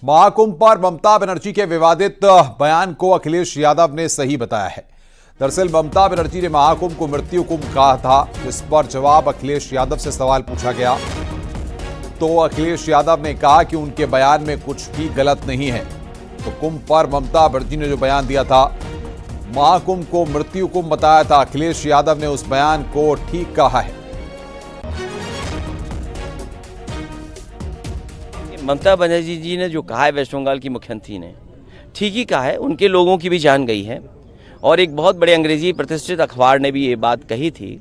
महाकुंभ पर ममता बनर्जी के विवादित बयान को अखिलेश यादव ने सही बताया है। दरअसल ममता बनर्जी ने महाकुंभ को मृत्यु कुंभ कहा था, जिस पर जवाब अखिलेश यादव से सवाल पूछा गया तो अखिलेश यादव ने कहा कि उनके बयान में कुछ भी गलत नहीं है। तो कुंभ पर ममता बनर्जी ने जो बयान दिया था, महाकुंभ को मृत्यु कुंभ बताया था, अखिलेश यादव ने उस बयान को ठीक कहा है। ममता बनर्जी जी ने जो कहा है वेस्ट बंगाल की मुख्यमंत्री ने ठीक ही कहा है। उनके लोगों की भी जान गई है और एक बहुत बड़े अंग्रेजी प्रतिष्ठित अखबार ने भी ये बात कही थी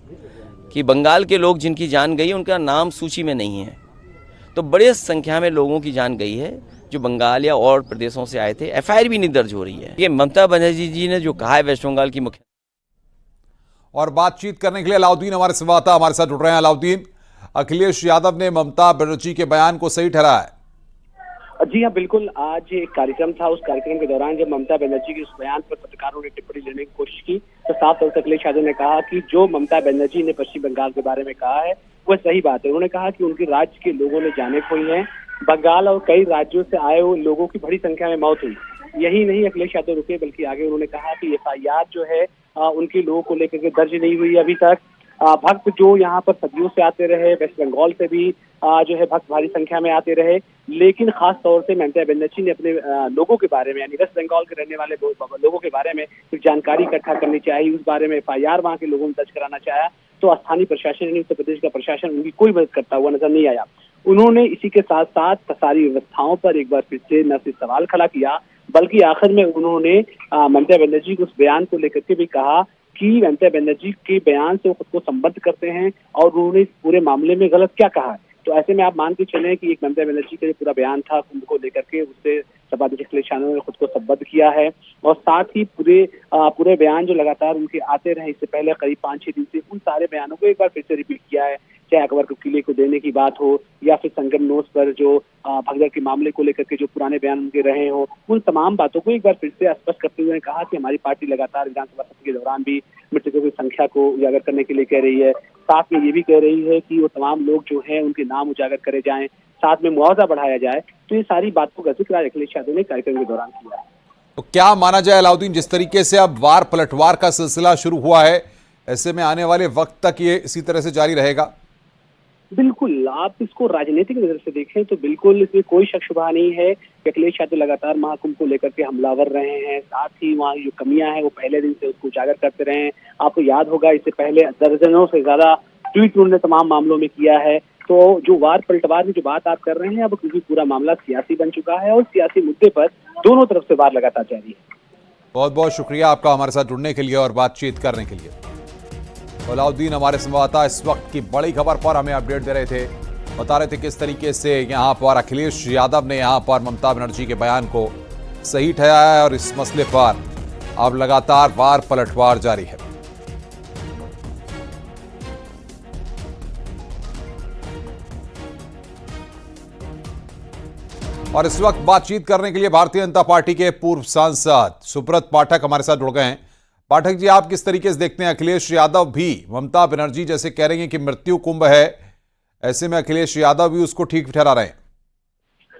कि बंगाल के लोग जिनकी जान गई उनका नाम सूची में नहीं है। तो बड़े संख्या में लोगों की जान गई है जो बंगाल या और प्रदेशों से आए थे। एफआईआर भी नहीं दर्ज हो रही है। ये ममता बनर्जी जी ने जो कहा है वेस्ट बंगाल की मुख्यमंत्री। और बातचीत करने के लिए अलाउद्दीन हमारे संवाददाता हमारे साथ जुड़ रहे हैं। अलाउद्दीन, अखिलेश यादव ने ममता बनर्जी के बयान को सही ठहराया है। जी हाँ, बिल्कुल। आज एक कार्यक्रम था, उस कार्यक्रम के दौरान जब ममता बनर्जी के उस बयान पर पत्रकारों ने टिप्पणी लेने की कोशिश की तो साफ तौर पर अखिलेश यादव ने कहा कि जो ममता बनर्जी ने पश्चिम बंगाल के बारे में कहा है वह सही बात है। उन्होंने कहा कि उनके राज्य के लोगों ने जाने खोई हैं। बंगाल और कई राज्यों से आए हुए लोगों की बड़ी संख्या में मौत हुई। यही नहीं, अखिलेश यादव रुके बल्कि आगे उन्होंने कहा कि एफआईआर जो है उनके लोगों को लेकर के दर्ज नहीं हुई अभी तक। भक्त जो यहाँ पर सदियों से आते रहे, वेस्ट बंगाल से भी जो है भक्त भारी संख्या में आते रहे, लेकिन खास तौर से ममता बनर्जी ने अपने लोगों के बारे में, यानी वेस्ट बंगाल के रहने वाले लोगों के बारे में कुछ जानकारी इकट्ठा करनी चाहिए, उस बारे में एफआईआर वहाँ के लोगों ने दर्ज कराना चाहा तो स्थानीय प्रशासन यानी उत्तर प्रदेश का प्रशासन उनकी कोई मदद करता हुआ नजर नहीं आया। उन्होंने इसी के साथ साथ सारी व्यवस्थाओं पर एक बार फिर से न सिर्फ सवाल खड़ा किया बल्कि आखिर में उन्होंने ममता बनर्जी के उस बयान को लेकर के भी कहा कि ममता बनर्जी के बयान से वो खुद को संबद्ध करते हैं और उन्होंने इस पूरे मामले में गलत क्या कहा है। तो ऐसे में आप मान के चलें कि एक ममता बनर्जी का जो पूरा बयान था कुंभ को लेकर के, उससे सभाध्यक्ष अखिलेश यादव ने खुद को संबद्ध किया है और साथ ही पूरे बयान जो लगातार उनके आते रहे इससे पहले करीब 5-6 दिन से, उन सारे बयानों को एक बार फिर से रिपीट किया है। चाहे अकबर को किले को देने की बात हो या फिर संगम नोट पर जो भगदड़ के मामले को लेकर के जो पुराने बयान उनके रहे हो, उन तमाम बातों को एक बार फिर से स्पष्ट करते हुए कहा कि हमारी पार्टी लगातार विधानसभा सत्र के दौरान भी मृतकों की संख्या को उजागर करने के लिए कह रही है। साथ में ये भी कह रही है कि वो तमाम लोग जो हैं उनके नाम उजागर करे जाएं, साथ में मुआवजा बढ़ाया जाए। तो ये सारी बातों का जिक्र अखिलेश यादव ने कार्यक्रम के दौरान किया है। तो क्या माना जाए अलाउद्दीन, जिस तरीके से अब वार पलटवार का सिलसिला शुरू हुआ है, ऐसे में आने वाले वक्त तक ये इसी तरह से जारी रहेगा? बिल्कुल, आप इसको राजनीतिक नजर से देखें तो बिल्कुल इसमें कोई शक शुबा नहीं है कि अखिलेश यादव लगातार महाकुंभ को लेकर के हमलावर रहे हैं। साथ ही वहाँ जो कमियां हैं वो पहले दिन से उसको उजागर करते रहे हैं। आपको याद होगा इससे पहले दर्जनों से ज्यादा ट्वीट उन्होंने तमाम मामलों में किया है। तो जो वार पलटवार की जो बात आप कर रहे हैं, अब क्योंकि पूरा मामला सियासी बन चुका है और सियासी मुद्दे पर दोनों तरफ से वार लगातार जारी है। बहुत बहुत शुक्रिया आपका हमारे साथ जुड़ने के लिए और बातचीत करने के लिए। अलाउद्दीन हमारे संवाददाता इस वक्त की बड़ी खबर पर हमें अपडेट दे रहे थे, बता रहे थे किस तरीके से यहां पर अखिलेश यादव ने यहां पर ममता बनर्जी के बयान को सही ठहराया है और इस मसले पर अब लगातार वार पलटवार जारी है। और इस वक्त बातचीत करने के लिए भारतीय जनता पार्टी के पूर्व सांसद सुब्रत पाठक हमारे साथ जुड़ गए हैं। पाठक जी, आप किस तरीके से देखते हैं, अखिलेश यादव भी ममता बनर्जी जैसे कह रही हैं कि मृत्यु कुंभ है, ऐसे में अखिलेश यादव भी उसको ठीक ठहरा रहे हैं?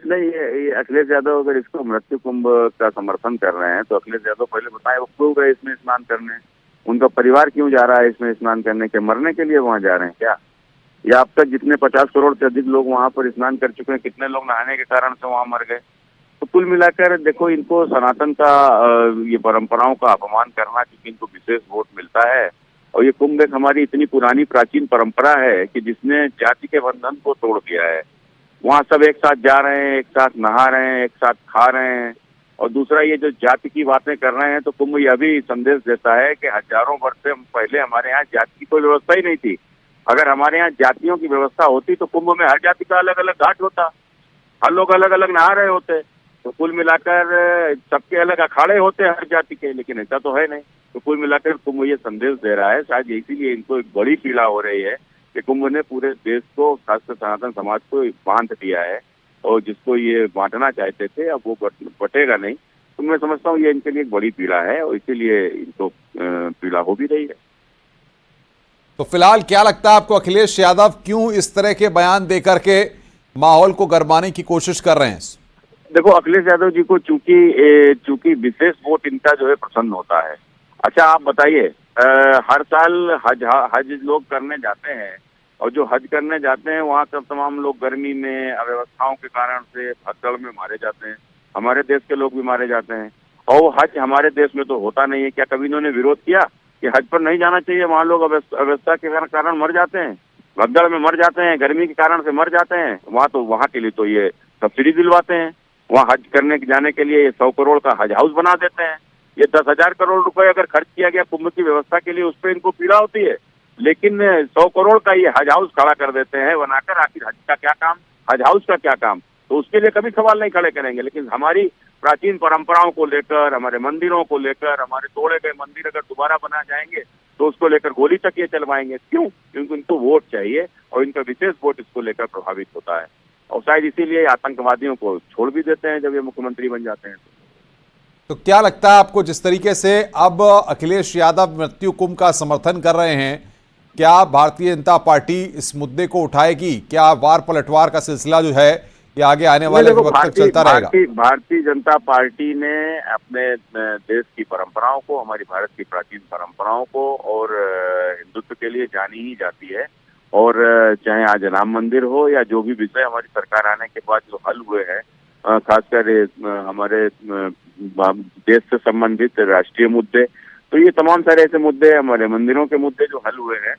नहीं, ये अखिलेश यादव अगर इसको मृत्यु कुंभ का समर्थन कर रहे हैं तो अखिलेश यादव पहले बताएं वो क्यों गए इसमें स्नान करने, उनका परिवार क्यों जा रहा है इसमें स्नान करने के, मरने के लिए वहां जा रहे हैं क्या? या अब तक जितने 50 करोड़ से अधिक लोग वहां पर स्नान कर चुके हैं, कितने लोग नहाने के कारण से वहां मर गए? तो कुल मिलाकर देखो, इनको सनातन का ये परंपराओं का अपमान करना, क्योंकि इनको विशेष वोट मिलता है। और ये कुंभ एक हमारी इतनी पुरानी प्राचीन परंपरा है कि जिसने जाति के बंधन को तोड़ दिया है। वहाँ सब एक साथ जा रहे हैं, एक साथ नहा रहे हैं, एक साथ खा रहे हैं। और दूसरा, ये जो जाति की बातें कर रहे हैं, तो कुंभ यह भी संदेश देता है कि हजारों वर्ष से पहले हमारे यहाँ जाति की कोई व्यवस्था ही नहीं थी। अगर हमारे यहाँ जातियों की व्यवस्था होती तो कुंभ में हर जाति का अलग अलग घाट होता, हर लोग अलग अलग नहा रहे होते। तो कुल मिलाकर सबके अलग अखाड़े होते हैं हर जाति के, लेकिन ऐसा तो है नहीं। तो कुल मिलाकर कुंभ ये संदेश दे रहा है, शायद इसीलिए इनको एक बड़ी पीड़ा हो रही है कि कुंभ ने पूरे देश को, खासकर सनातन समाज को बांध दिया है और जिसको ये बांटना चाहते थे अब वो बटेगा नहीं। तो मैं समझता हूँ ये इनके लिए एक बड़ी पीड़ा है और इसीलिए इनको पीड़ा हो भी रही है। तो फिलहाल क्या लगता है आपको, अखिलेश यादव क्यों इस तरह के बयान देकर के माहौल को गरमाने की कोशिश कर रहे हैं? देखो, अखिलेश यादव जी को चूंकि विशेष वोट इनका जो है प्रसन्न होता है। अच्छा, आप बताइए, हर साल हज लोग करने जाते हैं, और जो हज करने जाते हैं वहाँ सब तमाम लोग गर्मी में अव्यवस्थाओं के कारण से भगदड़ में मारे जाते हैं। हमारे देश के लोग भी मारे जाते हैं, और वो हज हमारे देश में तो होता नहीं है। क्या कभी इन्होंने विरोध किया कि हज पर नहीं जाना चाहिए? वहाँ लोग अव्यवस्था के कारण मर जाते हैं, भगदड़ में मर जाते हैं, गर्मी के कारण से मर जाते हैं। वहाँ के लिए तो ये सब्सिडी दिलवाते हैं। वहाँ हज करने जाने के लिए 100 करोड़ का हज हाउस बना देते हैं। ये 10,000 करोड़ रुपए अगर खर्च किया गया कुंभ की व्यवस्था के लिए, उस पर इनको पीड़ा होती है, लेकिन 100 करोड़ का ये हज हाउस खड़ा कर देते हैं बनाकर। आखिर हज का क्या काम, हज हाउस का क्या काम? तो उसके लिए कभी सवाल नहीं खड़े करेंगे। लेकिन हमारी प्राचीन परंपराओं को लेकर, हमारे मंदिरों को लेकर, हमारे तोड़े गए मंदिर अगर दोबारा बना जाएंगे तो उसको लेकर गोली तक ये चलवाएंगे। क्यों? क्योंकि इनको वोट चाहिए, और इनका विशेष वोट इसको लेकर प्रभावित होता है, और शायद इसीलिए आतंकवादियों को छोड़ भी देते हैं जब ये मुख्यमंत्री बन जाते हैं। तो क्या लगता है आपको, जिस तरीके से अब अखिलेश यादव मृत्यु कुंभ का समर्थन कर रहे हैं, क्या भारतीय जनता पार्टी इस मुद्दे को उठाएगी? क्या वार पलटवार का सिलसिला जो है ये आगे आने वाले वक्त तक चलता रहेगा? भारतीय जनता पार्टी ने अपने देश की परंपराओं को, हमारी भारत की प्राचीन परंपराओं को और हिंदुत्व के लिए जानी ही जाती है। और चाहे आज राम मंदिर हो या जो भी विषय हमारी सरकार आने के बाद जो हल हुए हैं, खासकर हमारे देश से संबंधित राष्ट्रीय मुद्दे, तो ये तमाम सारे ऐसे मुद्दे, हमारे मंदिरों के मुद्दे जो हल हुए हैं,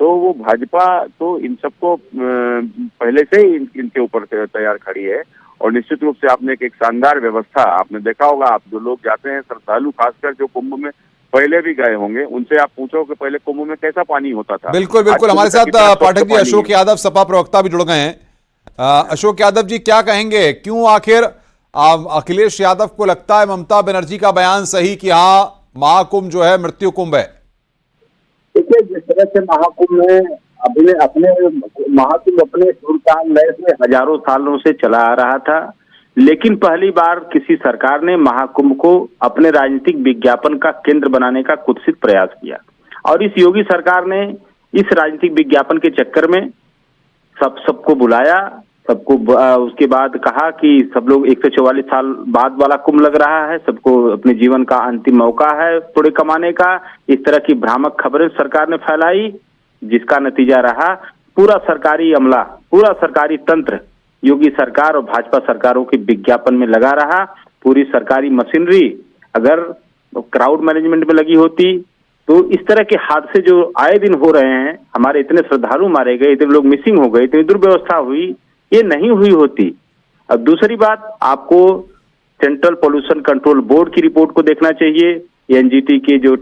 तो वो भाजपा तो इन सबको पहले से ही इनके ऊपर तैयार खड़ी है। और निश्चित रूप से आपने एक शानदार व्यवस्था, आपने देखा होगा, आप जो लोग जाते हैं श्रद्धालु, खासकर जो कुंभ में पहले भी गए होंगे, उनसे आप पूछो कि पहले कुंभ में कैसा पानी होता था। बिल्कुल बिल्कुल, हमारे साथ पाठक जी अशोक यादव सपा प्रवक्ता भी जुड़ गए हैं। अशोक यादव जी, क्या कहेंगे, क्यों आखिर अखिलेश यादव को लगता है ममता बनर्जी का बयान सही कि हाँ महाकुंभ जो है मृत्यु कुंभ है? देखिए, जिस तरह से महाकुंभ में अपने महाकुंभ अपने सुल्तान लय से हजारों सालों से चला आ रहा था, लेकिन पहली बार किसी सरकार ने महाकुंभ को अपने राजनीतिक विज्ञापन का केंद्र बनाने का कुत्सित प्रयास किया। और इस योगी सरकार ने इस राजनीतिक विज्ञापन के चक्कर में सबको बुलाया, सबको उसके बाद कहा कि सब लोग 144 साल बाद वाला कुंभ लग रहा है, सबको अपने जीवन का अंतिम मौका है थोड़े कमाने का। इस तरह की भ्रामक खबरें सरकार ने फैलाई, जिसका नतीजा रहा पूरा सरकारी अमला, पूरा सरकारी तंत्र योगी सरकार और भाजपा सरकारों के विज्ञापन में लगा रहा। पूरी सरकारी मशीनरी अगर क्राउड मैनेजमेंट में लगी होती तो इस तरह के हादसे जो आए दिन हो रहे हैं, हमारे इतने श्रद्धालु मारे गए, इतने लोग मिसिंग हो गए, इतनी दुर्व्यवस्था हुई, ये नहीं हुई होती। अब दूसरी बात, आपको सेंट्रल पोल्यूशन कंट्रोल बोर्ड की रिपोर्ट को देखना चाहिए, एनजीटी के जो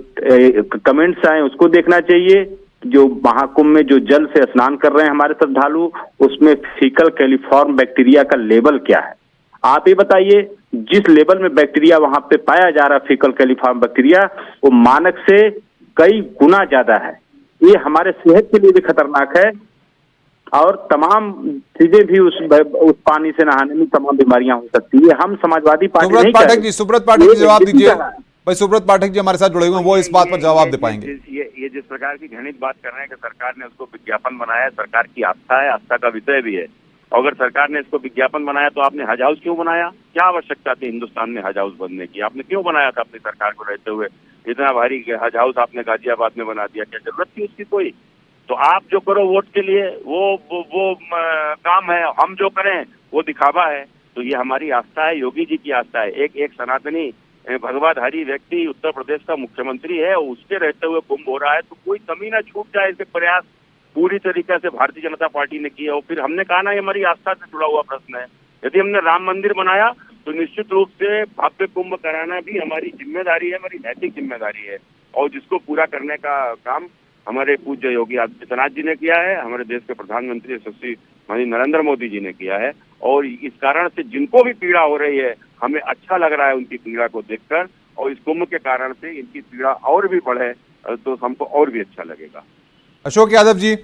कमेंट्स आए उसको देखना चाहिए। जो महाकुंभ में जो जल से स्नान कर रहे हैं हमारे श्रद्धालु, उसमें फीकल कैलिफॉर्म बैक्टीरिया का लेवल क्या है? आप ये बताइए, जिस लेवल में बैक्टीरिया वहां पे पाया जा रहा है, फीकल कैलिफॉर्म बैक्टीरिया, वो मानक से कई गुना ज्यादा है। ये हमारे सेहत के लिए भी खतरनाक है, और तमाम चीजें भी उस पानी से नहाने में तमाम बीमारियां हो सकती है। हम समाजवादी पार्टी नहीं सुब्रत पाठक जी जवाब दीजिए। भाई सुब्रत पाठक जी हमारे साथ जुड़े हुए हैं, वो इस बात पर जवाब दे पाएंगे। ये जिस प्रकार की घृणित बात कर रहे हैं कि सरकार ने उसको विज्ञापन बनाया, सरकार की आस्था है, आस्था का विषय भी है। अगर सरकार ने इसको विज्ञापन बनाया तो आपने हज हाउस क्यों बनाया? क्या आवश्यकता थी हिंदुस्तान में हज हाउस बनने की? आपने क्यों बनाया था अपनी सरकार को रहते हुए? इतना भारी हज हाउस आपने गाजियाबाद में बना दिया, क्या जरूरत थी उसकी कोई? तो आप जो करो वोट के लिए वो काम है, हम जो करें वो दिखावा है। तो ये हमारी आस्था है, योगी जी की आस्था है। एक सनातनी भगवाधारी व्यक्ति उत्तर प्रदेश का मुख्यमंत्री है, उसके रहते हुए कुंभ हो रहा है, तो कोई कमी ना छूट जाए, इसे प्रयास पूरी तरीके से भारतीय जनता पार्टी ने किया। और फिर हमने कहा ना, ये हमारी आस्था से जुड़ा हुआ प्रश्न है। यदि हमने राम मंदिर बनाया तो निश्चित रूप से भव्य कुंभ कराना भी हमारी जिम्मेदारी है, हमारी नैतिक जिम्मेदारी है, और जिसको पूरा करने का काम हमारे पूज्य योगी आदित्यनाथ जी ने किया है, हमारे देश के प्रधानमंत्री यशस्वी नरेंद्र मोदी जी ने किया है। और इस कारण से जिनको भी पीड़ा हो रही है, हमें अच्छा लग रहा है उनकी पीड़ा को देखकर, और इस कुंभ के कारण से इनकी पीड़ा और भी बढ़े तो हमको और भी अच्छा लगेगा। अशोक यादव जी,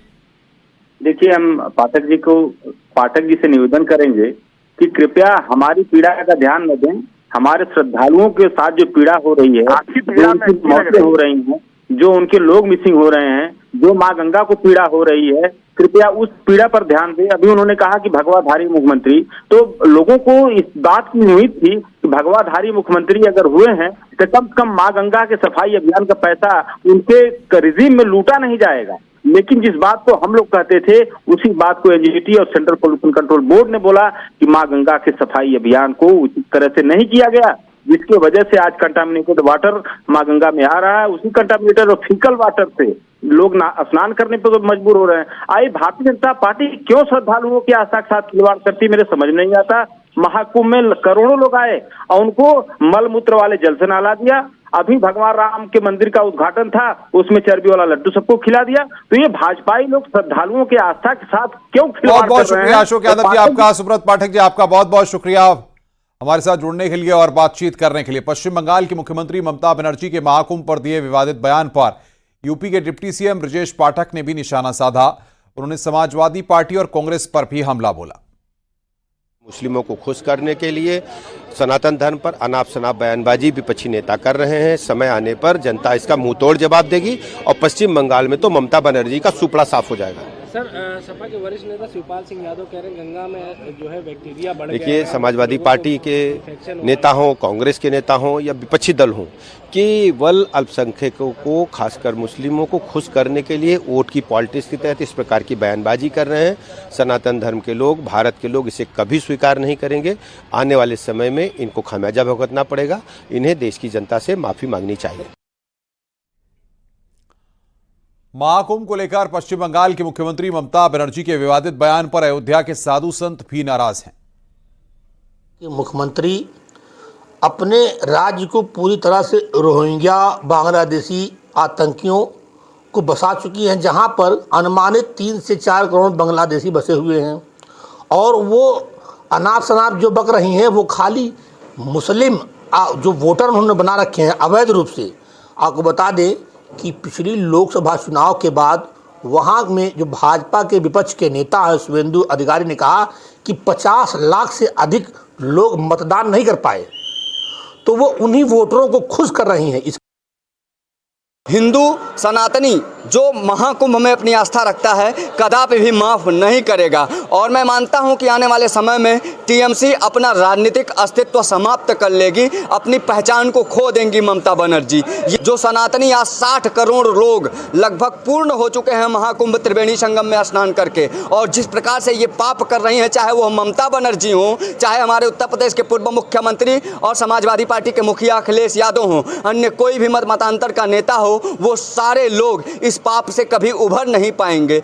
देखिए, हम पाठक जी से निवेदन करेंगे कि कृपया हमारी पीड़ा का ध्यान न दें। हमारे श्रद्धालुओं के साथ जो पीड़ा हो रही है, जो उनकी मौतें हो रही हैं, जो उनके लोग मिसिंग हो रहे हैं, जो माँ गंगा को पीड़ा हो रही है, कृपया उस पीड़ा पर ध्यान दें। अभी उन्होंने कहा कि भगवाधारी मुख्यमंत्री, तो लोगों को इस बात की उम्मीद थी कि भगवाधारी मुख्यमंत्री अगर हुए हैं तो कम से कम माँ गंगा के सफाई अभियान का पैसा उनके रिजीम में लूटा नहीं जाएगा। लेकिन जिस बात को हम लोग कहते थे उसी बात को एनजीटी और सेंट्रल पोल्यूशन कंट्रोल बोर्ड ने बोला कि माँ गंगा के सफाई अभियान को उचित तरह से नहीं किया गया, जिसकी वजह से आज कंटामिनेटेड वाटर माँ गंगा में आ रहा है। उसी कंटामिनेटेड और फीकल वाटर से लोग स्नान करने पर तो मजबूर हो रहे हैं। आई भारतीय जनता पार्टी क्यों श्रद्धालुओं की आस्था के साथ खिलवाड़ करती, मेरे समझ नहीं आता। महाकुंभ में करोड़ों लोग आए और उनको मल मूत्र वाले जल से नहला दिया। अभी भगवान राम के मंदिर का उद्घाटन था, उसमें चर्बी वाला लड्डू सबको खिला दिया। तो ये भाजपाई लोग श्रद्धालुओं की आस्था के साथ क्यों खिलवाड़ कर रहे हैं? बहुत शुक्रिया अशोक यादव जी आपका, सुब्रत पाठक जी आपका बहुत बहुत शुक्रिया हमारे साथ जुड़ने के लिए और बातचीत करने के लिए। पश्चिम बंगाल की मुख्यमंत्री ममता बनर्जी के महाकुंभ पर दिए विवादित बयान पर यूपी के डिप्टी सीएम ब्रजेश पाठक ने भी निशाना साधा। उन्होंने समाजवादी पार्टी और कांग्रेस पर भी हमला बोला। मुस्लिमों को खुश करने के लिए सनातन धर्म पर अनाप शनाप बयानबाजी विपक्षी नेता कर रहे हैं। समय आने पर जनता इसका मुंहतोड़ जवाब देगी और पश्चिम बंगाल में तो ममता बनर्जी का सुपड़ा साफ हो जाएगा। सर, सपा के वरिष्ठ नेता शिवपाल सिंह यादव कह रहे हैं गंगा में जो है बैक्टीरिया बढ़ गया है। देखिए, समाजवादी पार्टी के नेता हों, कांग्रेस के नेता हों या विपक्षी दल हों, केवल अल्पसंख्यकों को खासकर मुस्लिमों को खुश करने के लिए वोट की पॉलिटिक्स के तहत इस प्रकार की बयानबाजी कर रहे हैं। सनातन धर्म के लोग, भारत के लोग इसे कभी स्वीकार नहीं करेंगे। आने वाले समय में इनको खामियाजा भुगतना पड़ेगा। इन्हें देश की जनता से माफी मांगनी चाहिए। महाकुंभ को लेकर पश्चिम बंगाल की मुख्यमंत्री ममता बनर्जी के विवादित बयान पर अयोध्या के साधु संत भी नाराज हैं। मुख्यमंत्री अपने राज्य को पूरी तरह से रोहिंग्या बांग्लादेशी आतंकियों को बसा चुकी हैं, जहां पर अनुमानित 3 से 4 करोड़ बांग्लादेशी बसे हुए हैं। और वो अनाप शनाप जो बक रही हैं वो खाली मुस्लिम जो वोटर उन्होंने बना रखे हैं अवैध रूप से। आपको बता दें कि पिछली लोकसभा चुनाव के बाद वहाँ में जो भाजपा के विपक्ष के नेता है शुभेंदु अधिकारी ने कहा कि 50 लाख से अधिक लोग मतदान नहीं कर पाए, तो वो उन्हीं वोटरों को खुश कर रही हैं। हिंदू सनातनी जो महाकुंभ में अपनी आस्था रखता है कदापि भी माफ़ नहीं करेगा। और मैं मानता हूं कि आने वाले समय में टीएमसी अपना राजनीतिक अस्तित्व समाप्त कर लेगी, अपनी पहचान को खो देंगी ममता बनर्जी। जो सनातनी आज 60 करोड़ लोग लगभग पूर्ण हो चुके हैं महाकुंभ त्रिवेणी संगम में स्नान करके, और जिस प्रकार से ये पाप कर रही हैं, चाहे वो ममता बनर्जी हों, चाहे हमारे उत्तर प्रदेश के पूर्व मुख्यमंत्री और समाजवादी पार्टी के मुखिया अखिलेश यादव हों, अन्य कोई भी मतांतर का नेता हो, वो सारे लोग इस पाप से कभी उभर नहीं पाएंगे।